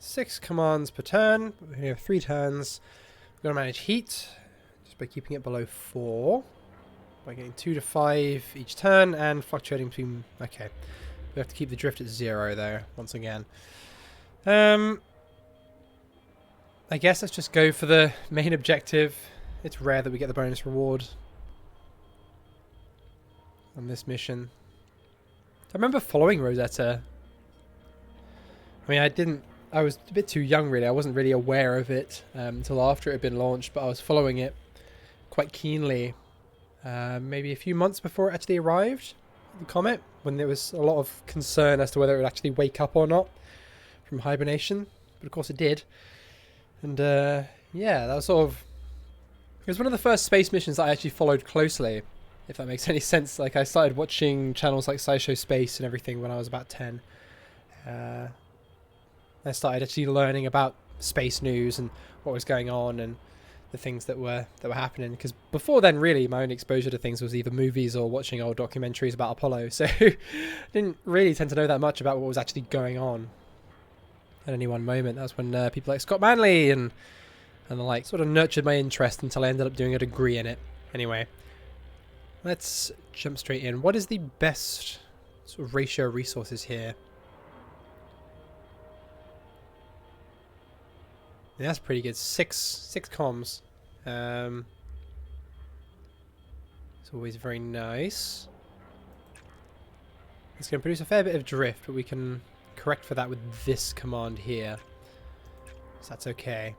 6 commands per turn. We have 3 turns. We're going to manage heat just by keeping it below 4. By getting 2 to 5 each turn and fluctuating between... Okay. We have to keep the drift at 0 though, once again. I guess let's just go for the main objective. It's rare that we get the bonus reward on this mission. I remember following Rosetta. I mean, I was a bit too young really. I wasn't really aware of it until after it had been launched, but I was following it quite keenly. Maybe a few months before it actually arrived, the Comet, when there was a lot of concern as to whether it would actually wake up or not from hibernation. But of course it did. And yeah, that was sort of... It was one of the first space missions that I actually followed closely, if that makes any sense. Like, I started watching channels like SciShow Space and everything when I was about 10. I started actually learning about space news and what was going on and the things that were happening. Because before then, really, my only exposure to things was either movies or watching old documentaries about Apollo. So I didn't really tend to know that much about what was actually going on at any one moment. That's when people like Scott Manley and the like sort of nurtured my interest until I ended up doing a degree in it. Anyway, let's jump straight in. What is the best sort of ratio of resources here? Yeah, that's pretty good. Six comms. It's always very nice. It's going to produce a fair bit of drift, but we can correct for that with this command here. So that's okay.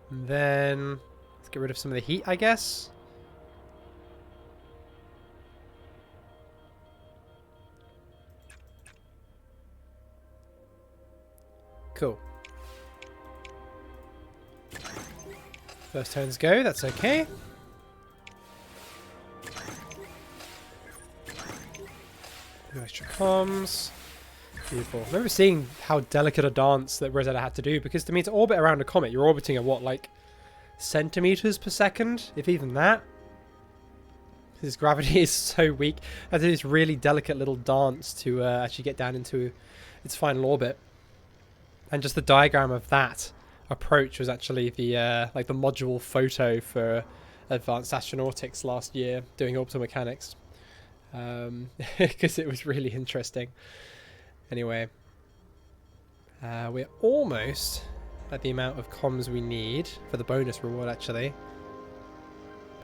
And then let's get rid of some of the heat, I guess. Cool. First turns go, that's okay. No extra comms. Beautiful. I remember seeing how delicate a dance that Rosetta had to do, because to me to orbit around a comet, you're orbiting at what, like centimeters per second, if even that? Because gravity is so weak. I had to do this really delicate little dance to actually get down into its final orbit. And just the diagram of that approach was actually the like the module photo for Advanced Astronautics last year doing orbital mechanics, because it was really interesting. Anyway, we're almost at the amount of comms we need for the bonus reward actually.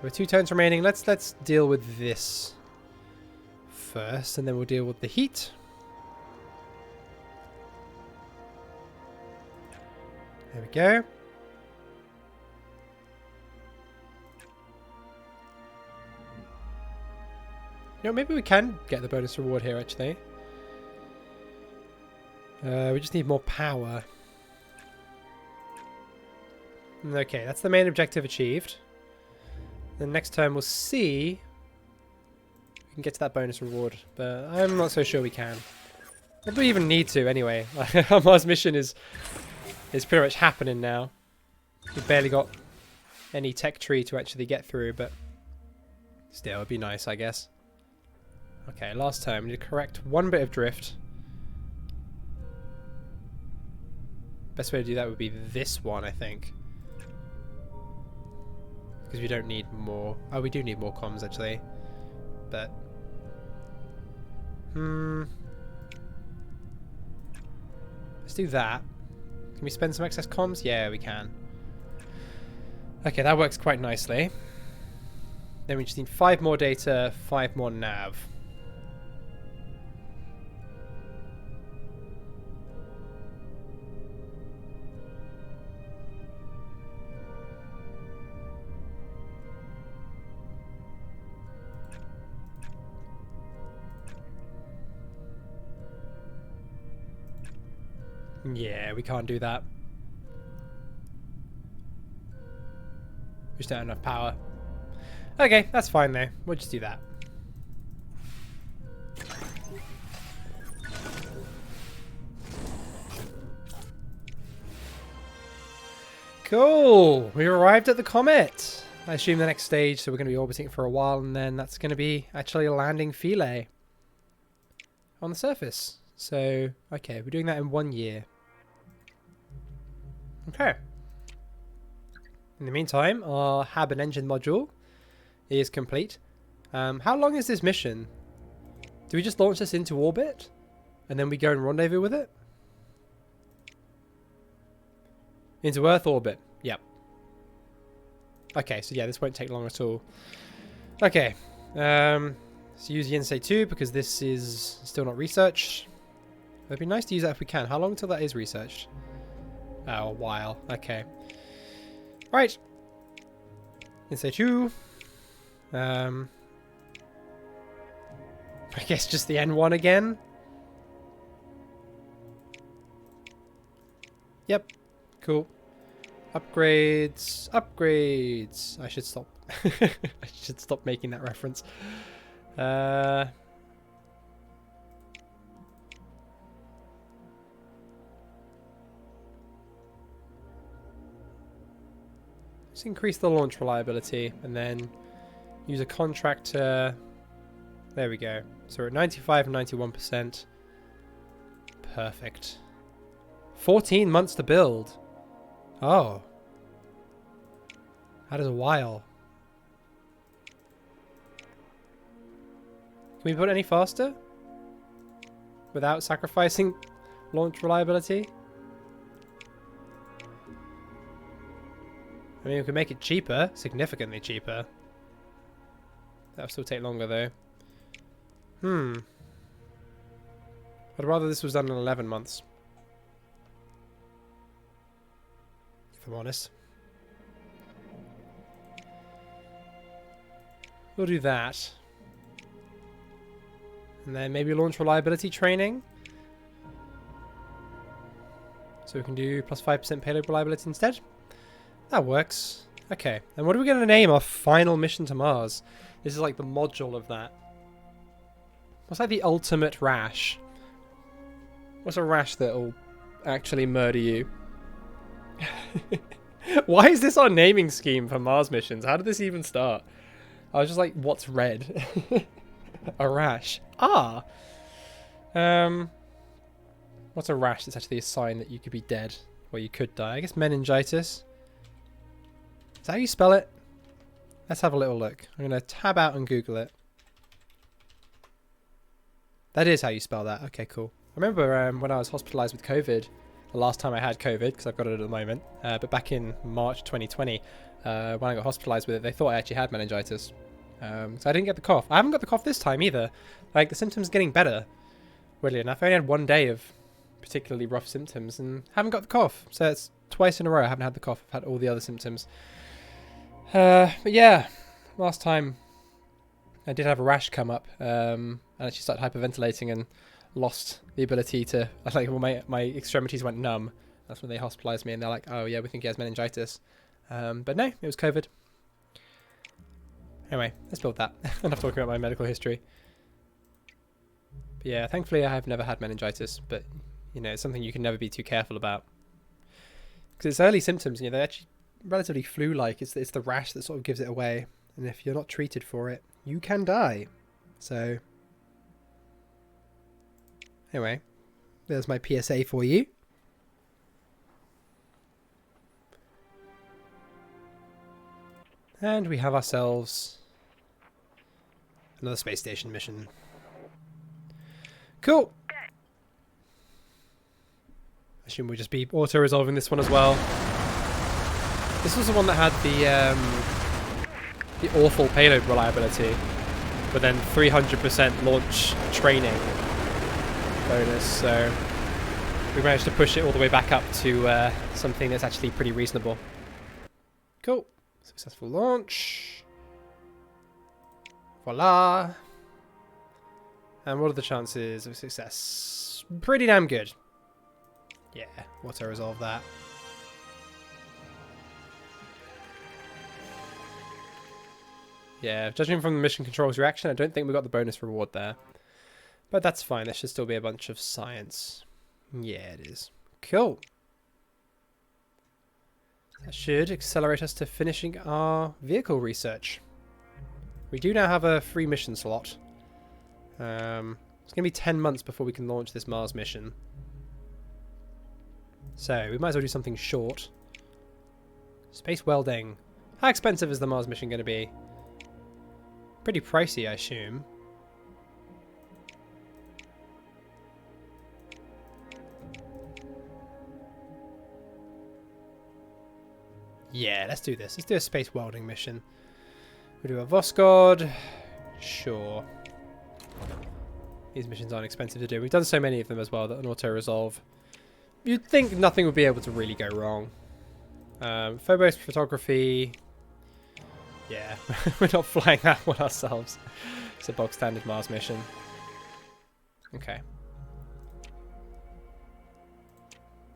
There are 2 turns remaining. Let's deal with this first and then we'll deal with the heat. There we go. You know, maybe we can get the bonus reward here, actually. We just need more power. Okay, that's the main objective achieved. The next turn we'll see if we can get to that bonus reward, but I'm not so sure we can. Maybe we even need to, anyway. Our Mars mission is pretty much happening now. We've barely got any tech tree to actually get through, but still, it'd be nice, I guess. Okay, last turn, we need to correct 1 bit of drift. Best way to do that would be this one, I think. Because we don't need more. Oh, we do need more comms, actually. But... let's do that. Can we spend some excess comms? Yeah, we can. Okay, that works quite nicely. Then we just need 5 more data, 5 more nav. Yeah, we can't do that. We just don't have enough power. Okay, that's fine though. We'll just do that. Cool! We arrived at the Comet! I assume the next stage, so we're going to be orbiting for a while, and then that's going to be actually landing Philae on the surface. So, okay, we're doing that in 1 year. Okay. In the meantime, our hab and engine module is complete. How long is this mission? Do we just launch this into orbit? And then we go and rendezvous with it? Into Earth orbit. Yep. Okay, so yeah, this won't take long at all. Okay. So use Yensei 2 because this is still not researched. It'd be nice to use that if we can. How long until that is researched? Oh, a while. Okay. Right. Yensei 2. I guess just the N1 again. Yep. Cool. Upgrades. Upgrades. I should stop. I should stop making that reference. Let's increase the launch reliability and then use a contractor. There we go. So we're at 95 and 91%. Perfect. 14 months to build. Oh. That is a while. Can we put it any faster? Without sacrificing launch reliability? I mean, we can make it cheaper. Significantly cheaper. That'll still take longer, though. I'd rather this was done in 11 months. If I'm honest. We'll do that. And then maybe launch reliability training. So we can do plus 5% payload reliability instead. That works. Okay. And what are we going to name our final mission to Mars? This is like the module of that. What's like the ultimate rash? What's a rash that'll actually murder you? Why is this our naming scheme for Mars missions? How did this even start? I was just like, what's red? A rash. Ah! What's a rash that's actually a sign that you could be dead? Or you could die. I guess meningitis. Is that how you spell it? Let's have a little look. I'm going to tab out and Google it. That is how you spell that. Okay, cool. I remember when I was hospitalized with COVID, the last time I had COVID, because I've got it at the moment, but back in March 2020, when I got hospitalized with it, they thought I actually had meningitis. So I didn't get the cough. I haven't got the cough this time either. Like, the symptoms are getting better, weirdly enough. I only had one day of particularly rough symptoms and haven't got the cough. So it's twice in a row I haven't had the cough. I've had all the other symptoms. But yeah, last time I did have a rash come up, and I actually started hyperventilating and lost the ability to, like, well, my extremities went numb. That's when they hospitalized me and they're like, oh yeah, we think he has meningitis. But no, it was COVID. Anyway, let's build that. Enough talking about my medical history. But yeah, thankfully I have never had meningitis, but you know, it's something you can never be too careful about. Because it's early symptoms, you know, they're actually relatively flu-like. It's the rash that sort of gives it away. And if you're not treated for it, you can die. So, anyway, there's my PSA for you. And we have ourselves another space station mission. Cool. I assume we'll just be auto-resolving this one as well. This was the one that had the awful payload reliability, but then 300% launch training bonus. So we managed to push it all the way back up to something that's actually pretty reasonable. Cool. Successful launch. Voila. And what are the chances of success? Pretty damn good. Yeah, auto resolve that. Yeah, judging from the mission controls reaction, I don't think we got the bonus reward there. But that's fine, there should still be a bunch of science. Yeah, it is. Cool. That should accelerate us to finishing our vehicle research. We do now have a free mission slot. It's going to be 10 months before we can launch this Mars mission. So we might as well do something short. Space welding. How expensive is the Mars mission going to be? Pretty pricey, I assume. Yeah, let's do this. Let's do a space welding mission. We'll do a Voskhod. Sure. These missions aren't expensive to do. We've done so many of them as well that an auto-resolve. You'd think nothing would be able to really go wrong. Phobos photography. Yeah, we're not flying that one ourselves. It's a bog standard Mars mission. Okay.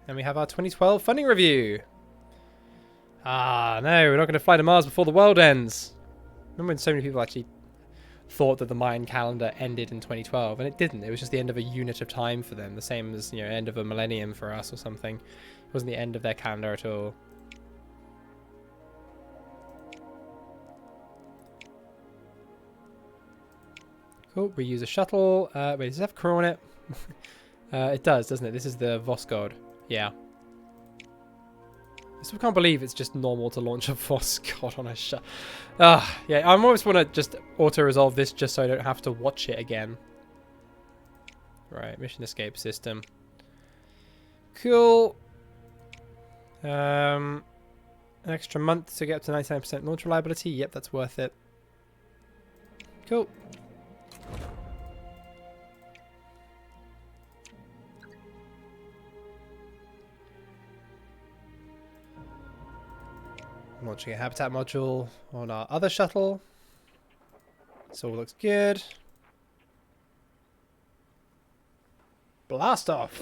And we have our 2012 funding review. Ah, no, we're not going to fly to Mars before the world ends. Remember when so many people actually thought that the Mayan calendar ended in 2012, and it didn't. It was just the end of a unit of time for them, the same as, you know, end of a millennium for us or something. It wasn't the end of their calendar at all. Cool, we use a shuttle. Wait, does it have crew on it? It does, doesn't it? This is the Voskhod. Yeah. I still can't believe it's just normal to launch a Voskhod on a shuttle. Yeah, I almost want to just auto-resolve this just so I don't have to watch it again. Right, mission escape system. Cool. An extra month to get up to 99% launch reliability. Yep, that's worth it. Cool. Launching a habitat module on our other shuttle. This all looks good. Blast off!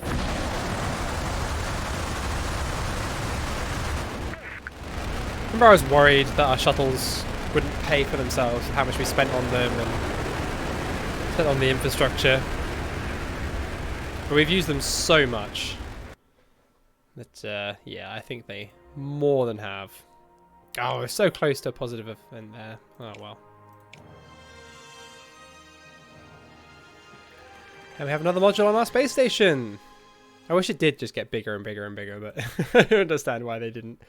Remember, I was worried that our shuttles wouldn't pay for themselves, how much we spent on them and spent on the infrastructure. But we've used them so much that, yeah, I think they more than have. Oh, we're so close to a positive event there. Oh, well. And we have another module on our space station. I wish it did just get bigger and bigger and bigger, but I don't understand why they didn't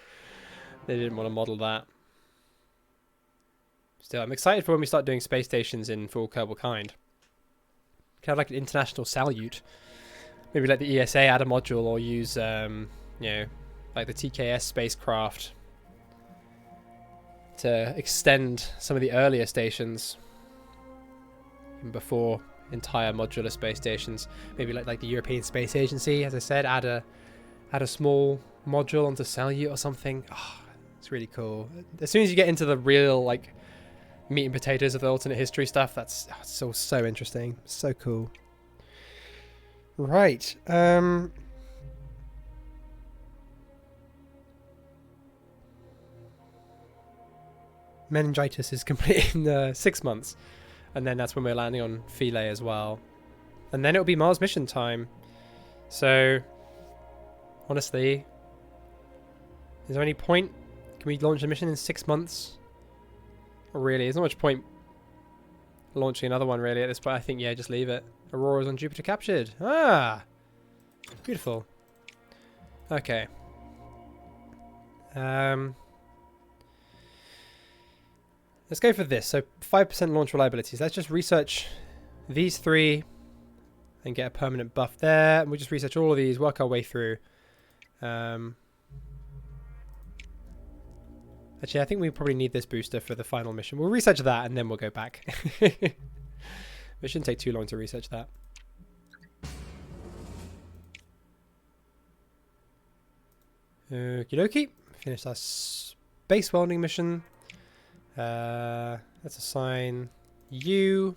want to model that. Still, I'm excited for when we start doing space stations in full Kerbal Kind. Kind of like an international salute. Maybe let the ESA add a module or use, you know, like the TKS spacecraft to extend some of the earlier stations before entire modular space stations. Maybe like the European Space Agency, as I said, add a small module onto Salyut or something. Oh, it's really cool. As soon as you get into the real like meat and potatoes of the alternate history stuff, that's so interesting, so cool. Right. Meningitis is complete in 6 months, and then that's when we're landing on Philae as well, and then it'll be Mars mission time. So honestly, is there any point? Can we launch a mission in 6 months? Not really. There's not much point launching another one really at this point. I think, yeah, just leave it. Auroras on Jupiter captured. Ah, beautiful. Okay. Let's go for this. So 5% launch reliabilities. Let's just research these three and get a permanent buff there. And we'll just research all of these, work our way through. Actually, I think we probably need this booster for the final mission. We'll research that and then we'll go back. It shouldn't take too long to research that. Okie dokie. Finish our space welding mission. Let's assign you.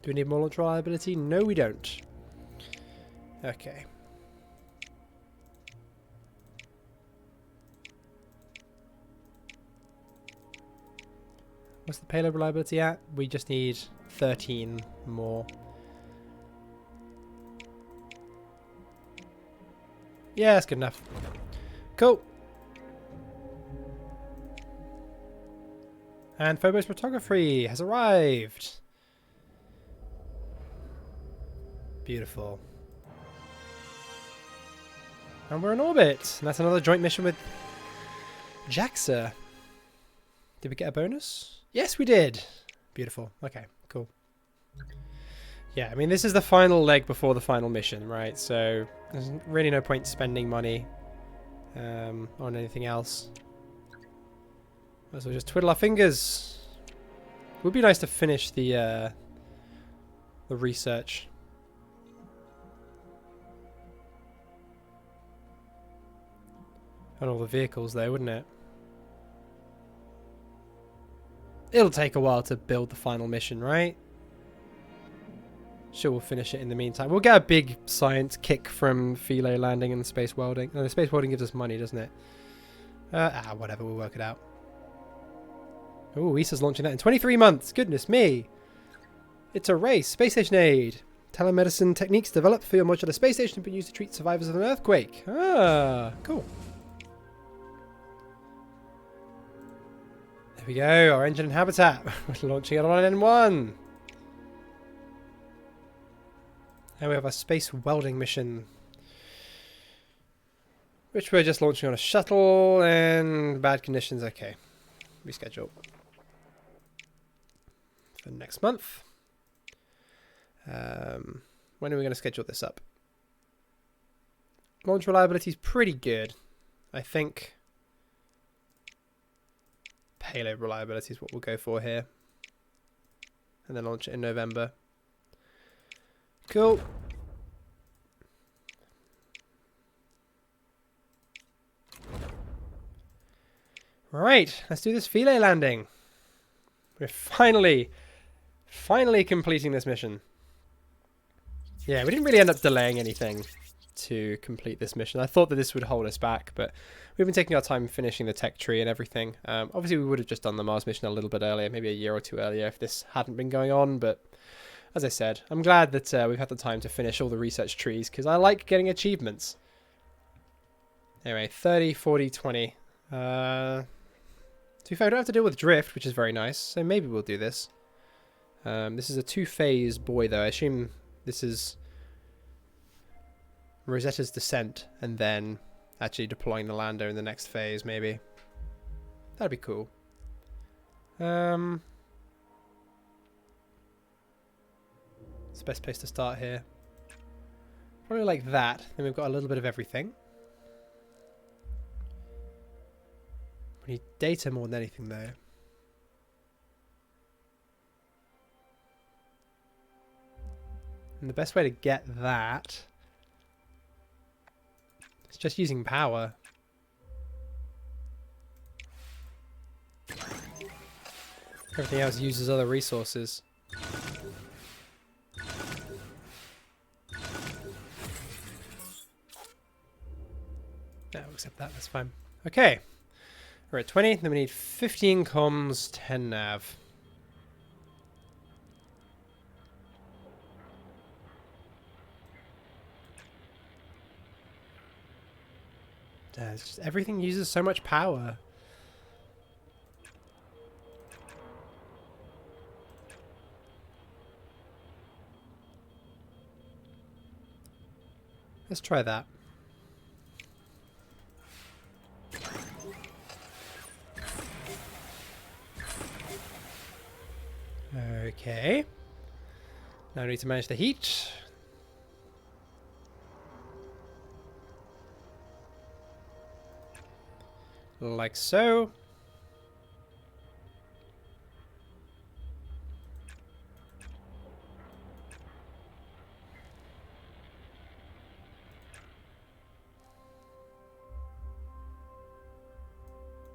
Do we need more launch reliability? No, we don't. Okay. What's the payload reliability at? We just need 13 more. Yeah, that's good enough. Cool. And Phobos photography has arrived. Beautiful. And we're in orbit. And that's another joint mission with JAXA. Did we get a bonus? Yes, we did. Beautiful. Okay, cool. Yeah, I mean, this is the final leg before the final mission, right? So there's really no point spending money on anything else. So we'll just twiddle our fingers. It would be nice to finish the research. On all the vehicles though, wouldn't it? It'll take a while to build the final mission, right? Sure, we'll finish it in the meantime. We'll get a big science kick from Philae landing and space welding. No, the space welding gives us money, doesn't it? Whatever, we'll work it out. Oh, ESA's launching that in 23 months. Goodness me. It's a race. Space station aid. Telemedicine techniques developed for your modular space station have been used to treat survivors of an earthquake. Ah, cool. There we go, our engine and habitat. We're launching it on N1. And we have a space welding mission, which we're just launching on a shuttle and bad conditions. Okay, reschedule for next month. When are we going to schedule this up? Launch reliability is pretty good, I think. Payload reliability is what we'll go for here, and then launch it in November. Cool. Right, let's do this Philae landing. We're finally completing this mission. Yeah, we didn't really end up delaying anything to complete this mission. I thought that this would hold us back, but we've been taking our time finishing the tech tree and everything. Obviously, we would have just done the Mars mission a little bit earlier, maybe a year or two earlier if this hadn't been going on, but as I said, I'm glad that we've had the time to finish all the research trees, because I like getting achievements. Anyway, 30, 40, 20. To be fair, I don't have to deal with drift, which is very nice, so maybe we'll do this. This is a two-phase buoy, though. I assume this is Rosetta's descent, and then actually deploying the lander in the next phase, maybe. That'd be cool. It's the best place to start here. Probably like that. Then we've got a little bit of everything. We need data more than anything, though. And the best way to get that is just using power. Everything else uses other resources. No, we'll accept that, that's fine. Okay. We're at 20, then we need 15 comms, 10 nav. It's just, everything uses so much power. Let's try that. Okay. Now we need to manage the heat. Like so.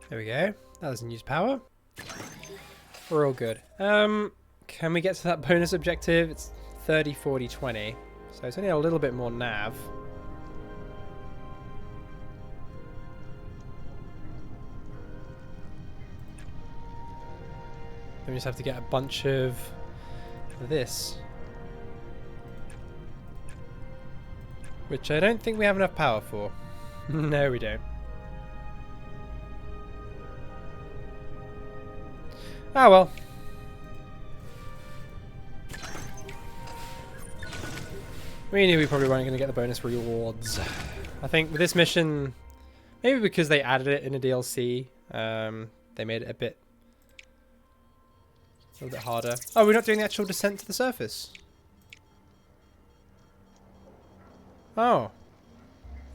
There we go. That doesn't use power. We're all good. Can we get to that bonus objective? It's 30, 40, 20. So it's only a little bit more nav. Then we just have to get a bunch of this. Which I don't think we have enough power for. No, we don't. Ah, well. We knew we probably weren't going to get the bonus rewards. I think with this mission, maybe because they added it in a DLC, they made it a little bit harder. Oh, we're not doing the actual descent to the surface. Oh.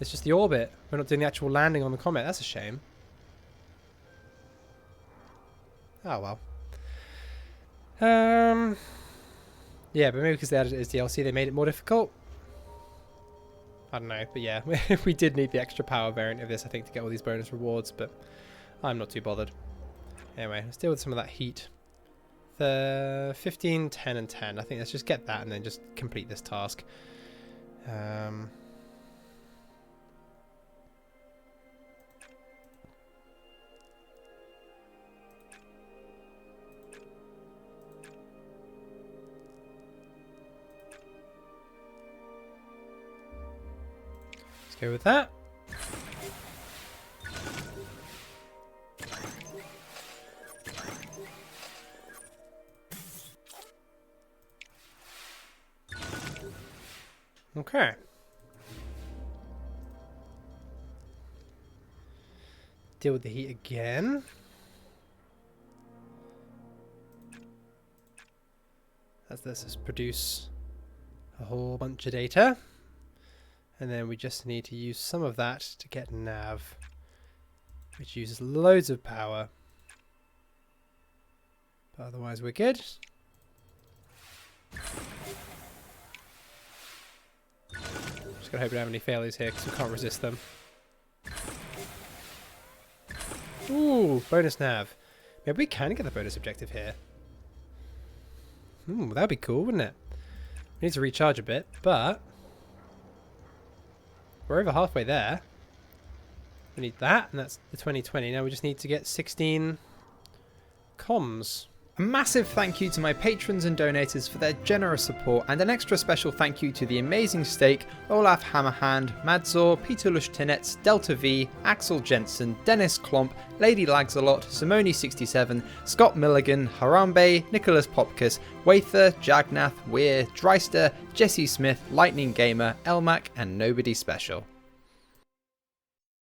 It's just the orbit. We're not doing the actual landing on the Comet. That's a shame. Oh, well. Yeah, but maybe because they added it as DLC, they made it more difficult. I don't know, but yeah, we did need the extra power variant of this, I think, to get all these bonus rewards, but I'm not too bothered. Anyway, let's deal with some of that heat. The 15, 10, and 10. I think let's just get that and then just complete this task. Let's go with that. Okay. Deal with the heat again. As this is produce a whole bunch of data. And then we just need to use some of that to get nav, which uses loads of power. But otherwise we're good. Just gotta hope we don't have any failures here because we can't resist them. Ooh, bonus nav. Maybe we can get the bonus objective here. That'd be cool, wouldn't it? We need to recharge a bit, but we're over halfway there. We need that, and that's the 2020. Now we just need to get 16 comms. A massive thank you to my patrons and donators for their generous support, and an extra special thank you to the Amazing Steak, Olaf Hammerhand, Madzor, Peter Lushtinets, Delta V, Axel Jensen, Dennis Klomp, Lady Lagsalot, Simone67, Scott Milligan, Harambe, Nicholas Popkus, Wather, Jagnath, Weir, Dreister, Jesse Smith, Lightning Gamer, Elmac, and Nobody Special.